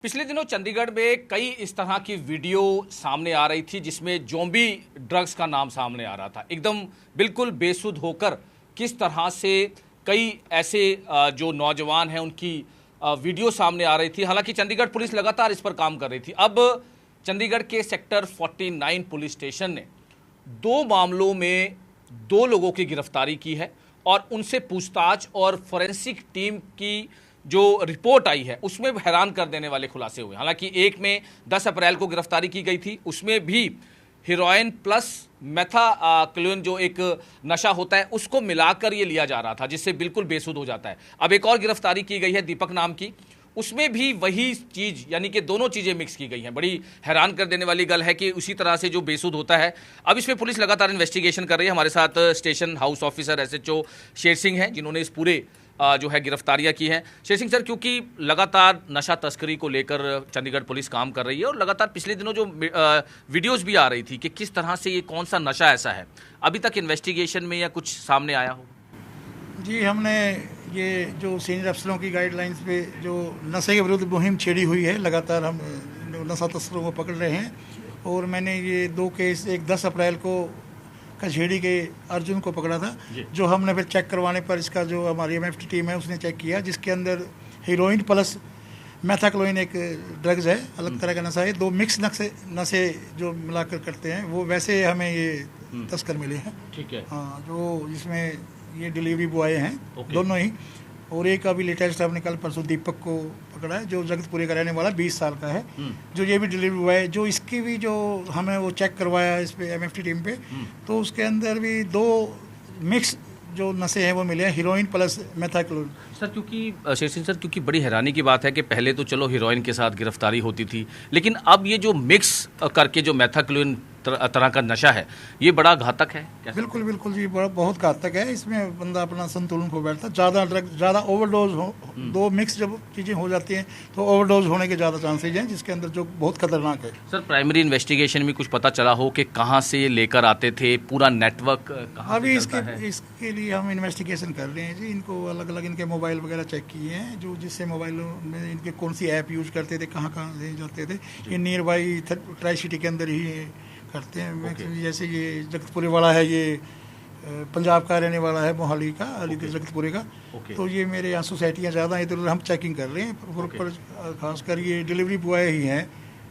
पिछले दिनों चंडीगढ़ में कई इस तरह की वीडियो सामने आ रही थी जिसमें ज़ॉम्बी ड्रग्स का नाम सामने आ रहा था। एकदम बिल्कुल बेसुध होकर किस तरह से कई ऐसे जो नौजवान हैं उनकी वीडियो सामने आ रही थी। हालांकि चंडीगढ़ पुलिस लगातार इस पर काम कर रही थी। अब चंडीगढ़ के सेक्टर 49 पुलिस स्टेशन ने 2 मामलों में 2 लोगों की गिरफ्तारी की है और उनसे पूछताछ और फोरेंसिक टीम की जो रिपोर्ट आई है उसमें हैरान कर देने वाले खुलासे हुए। हालांकि एक में 10 अप्रैल को गिरफ्तारी की गई थी, उसमें भी हीरोइन प्लस मेथाक्लोन जो एक नशा होता है उसको मिलाकर ये लिया जा रहा था जिससे बिल्कुल बेसुध हो जाता है। अब एक और गिरफ्तारी की गई है दीपक नाम की, उसमें भी वही चीज़ यानी कि दोनों चीज़ें मिक्स की गई हैं। बड़ी हैरान कर देने वाली गल है कि उसी तरह से जो बेसुध होता है। अब इसमें पुलिस लगातार इन्वेस्टिगेशन कर रही है। हमारे साथ station house officer SHO Sher Singh हैं जिन्होंने इस पूरे जो है गिरफ्तारियां की हैं। शेर सिंह सर, क्योंकि लगातार नशा तस्करी को लेकर चंडीगढ़ पुलिस काम कर रही है और लगातार पिछले दिनों जो वीडियोस भी आ रही थी कि किस तरह से ये कौन सा नशा ऐसा है, अभी तक इन्वेस्टिगेशन में या कुछ सामने आया हो? जी, हमने ये जो सीनियर अफसरों की गाइडलाइंस पे जो नशे के विरुद्ध मुहिम छेड़ी हुई है, लगातार हम नशा तस्करों को पकड़ रहे हैं। और मैंने ये 2 केस, एक 10 अप्रैल को कचहेड़ी के अर्जुन को पकड़ा था, जो हमने फिर चेक करवाने पर इसका जो हमारी MFT टीम है उसने चेक किया, जिसके अंदर हीरोइन प्लस मेथाक्लोइन एक ड्रग्स है, अलग तरह का नशा है। 2 मिक्स नशे जो मिलाकर करते हैं वो वैसे हमें ये तस्कर मिले हैं। ठीक है। हाँ, जो जिसमें ये डिलीवरी बॉय हैं दोनों ही। और एक अभी लेटेस्ट हमने कल परसों दीपक को पकड़ा है जो जगतपुरे का रहने वाला 20 साल का है, जो ये भी डिलीवरी बॉय है। जो इसकी भी जो हमें वो चेक करवाया इस पे MFT टीम पे, तो उसके अंदर भी 2 मिक्स जो नशे हैं वो मिले हैं, हीरोइन प्लस मेथाक्लोन। सर, क्योंकि शेर सिंह सर, क्योंकि बड़ी हैरानी की बात है कि पहले तो चलो हीरोइन के साथ गिरफ्तारी होती थी, लेकिन अब ये जो मिक्स करके जो मेथाक्लोन तरह का नशा है ये बड़ा घातक है। बिल्कुल बिल्कुल जी, बहुत घातक है। इसमें बंदा अपना संतुलन खो बैठता, ज़्यादा ड्रग, ज़्यादा ओवरडोज हो, 2 मिक्स जब चीज़ें हो जाती हैं तो ओवरडोज होने के ज़्यादा चांसेज हैं, जिसके अंदर जो बहुत खतरनाक है। सर, प्राइमरी इन्वेस्टिगेशन में कुछ पता चला हो कि कहाँ से ये लेकर आते थे, पूरा नेटवर्क कहाँ अभी से चलता है? इसके लिए हम इन्वेस्टिगेशन कर रहे हैं जी। इनको अलग अलग इनके मोबाइल वगैरह चेक किए हैं, जो जिससे मोबाइलों में इनके कौन सी ऐप यूज़ करते थे, कहाँ कहाँ से जाते थे। ये नियर बाई ट्राई सिटी के अंदर ही करते हैं। जैसे ये जगतपुरे वाला है, ये पंजाब का रहने वाला है, मोहाली का, अलीगढ़ जगतपुरे का। तो ये मेरे यहाँ सोसाइटियाँ ज़्यादा हैं, तो हम चेकिंग कर रहे हैं। खासकर ये डिलीवरी बॉय ही हैं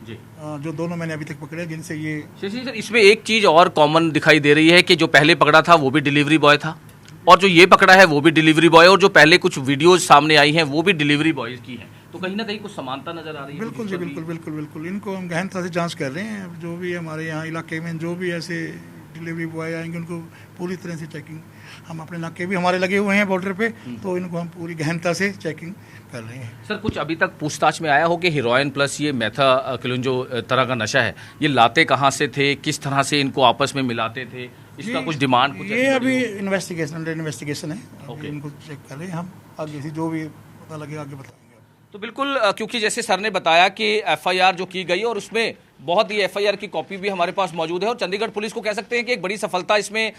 जी, जो दोनों मैंने अभी तक पकड़े, जिनसे ये सर इसमें एक चीज़ और कॉमन दिखाई दे रही है कि जो पहले पकड़ा था वो भी डिलीवरी बॉय था और जो ये पकड़ा है वो भी डिलीवरी बॉय, और जो पहले कुछ वीडियोज सामने आई हैं वो भी डिलीवरी बॉय की हैं। तो कहीं ना कहीं कुछ समानता नजर आ रही है। बिल्कुल जी, बिल्कुल बिल्कुल बिल्कुल। इनको हम गहनता से जांच कर रहे हैं। जो भी हमारे यहाँ इलाके में जो भी ऐसे डिलीवरी बॉय आएंगे उनको पूरी तरह से चेकिंग, हम अपने नाके भी हमारे लगे हुए हैं बॉर्डर पे, तो इनको हम पूरी गहनता से चेकिंग कर रहे हैं। सर, कुछ अभी तक पूछताछ में आया हो कि हीरोइन प्लस ये मेथाक्लोन जो तरह का नशा है ये लाते कहाँ से थे, किस तरह से इनको आपस में मिलाते थे, इसका कुछ डिमांड कुछ? ये अभी अंडर इन्वेस्टिगेशन है, इनको चेक कर रहे हैं हम। आगे से जो भी पता लगे आगे बताएंगे। तो बिल्कुल, क्योंकि जैसे सर ने बताया कि FIR जो की गई और उसमें बहुत ही FIR की कॉपी भी हमारे पास मौजूद है और चंडीगढ़ पुलिस को कह सकते हैं कि एक बड़ी सफलता इसमें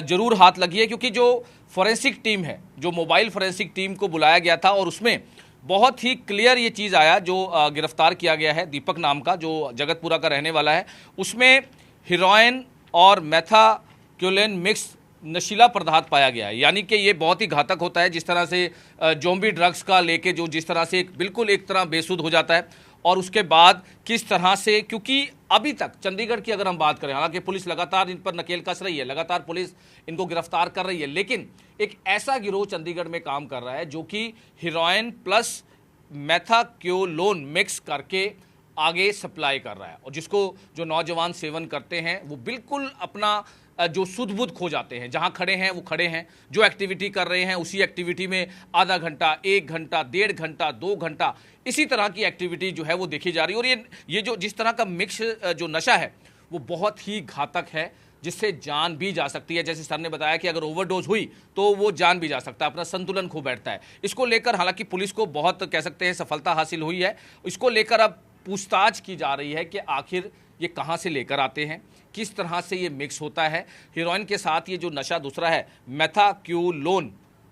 जरूर हाथ लगी है, क्योंकि जो फोरेंसिक टीम है, जो मोबाइल फोरेंसिक टीम को बुलाया गया था और उसमें बहुत ही क्लियर ये चीज़ आया, जो गिरफ्तार किया गया है दीपक नाम का जो जगतपुरा का रहने वाला है, उसमें हीरोइन और मेथाक्लोन मिक्स नशीला पदार्थ पाया गया है। यानी कि ये बहुत ही घातक होता है, जिस तरह से ज़ॉम्बी ड्रग्स का लेके जो जिस तरह से बिल्कुल एक तरह बेसुध हो जाता है और उसके बाद किस तरह से, क्योंकि अभी तक चंडीगढ़ की अगर हम बात करें, हालांकि पुलिस लगातार इन पर नकेल कस रही है, लगातार पुलिस इनको गिरफ्तार कर रही है, लेकिन एक ऐसा गिरोह चंडीगढ़ में काम कर रहा है जो कि हीरोइन प्लस मेथाक्लोन मिक्स करके आगे सप्लाई कर रहा है और जिसको जो नौजवान सेवन करते हैं वो बिल्कुल अपना जो सुध बुध खो जाते हैं। जहां खड़े हैं वो खड़े हैं, जो एक्टिविटी कर रहे हैं उसी एक्टिविटी में आधा घंटा, 1 घंटा, 1.5 घंटा, 2 घंटा इसी तरह की एक्टिविटी जो है वो देखी जा रही है। और ये जो जिस तरह का मिक्स जो नशा है वो बहुत ही घातक है, जिससे जान भी जा सकती है। जैसे सर ने बताया कि अगर ओवरडोज हुई तो वो जान भी जा सकता है, अपना संतुलन खो बैठता है। इसको लेकर हालांकि पुलिस को बहुत कह सकते हैं सफलता हासिल हुई है। इसको लेकर अब पूछताछ की जा रही है कि आखिर ये कहाँ से लेकर आते हैं, किस तरह से ये मिक्स होता है। हीरोइन के साथ ये जो नशा दूसरा है मेथाक्लोन,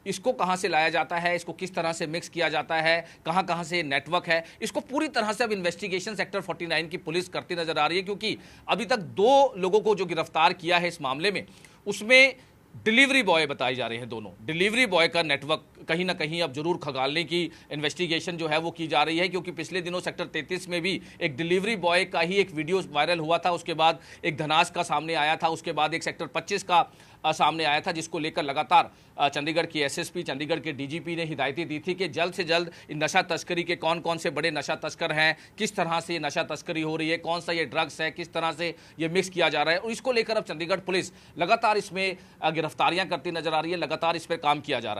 इसको कहां से लाया जाता है, इसको किस तरह से मिक्स किया जाता है, कहां कहां से नेटवर्क है, इसको पूरी तरह से अब इन्वेस्टिगेशन सेक्टर 49 की पुलिस करती नजर आ रही है। क्योंकि अभी तक 2 लोगों को जो गिरफ्तार किया है इस मामले में, उसमें डिलीवरी बॉय बताए जा रहे हैं। दोनों डिलीवरी बॉय का नेटवर्क कहीं ना कहीं अब जरूर खगालने की इन्वेस्टिगेशन जो है वो की जा रही है। क्योंकि पिछले दिनों सेक्टर 33 में भी एक डिलीवरी बॉय का ही एक वीडियो वायरल हुआ था, उसके बाद एक धनास का सामने आया था, उसके बाद एक सेक्टर 25 का सामने आया था, जिसको लेकर लगातार चंडीगढ़ की एसएसपी, चंडीगढ़ के डीजीपी ने हिदायतें दी थी कि जल्द से जल्द इन नशा तस्करी के कौन कौन से बड़े नशा तस्कर हैं, किस तरह से ये नशा तस्करी हो रही है, कौन सा ये ड्रग्स है, किस तरह से ये मिक्स किया जा रहा है। और इसको लेकर अब चंडीगढ़ पुलिस लगातार इसमें गिरफ्तारियां करती नजर आ रही है, लगातार इस पर काम किया जा रहा है।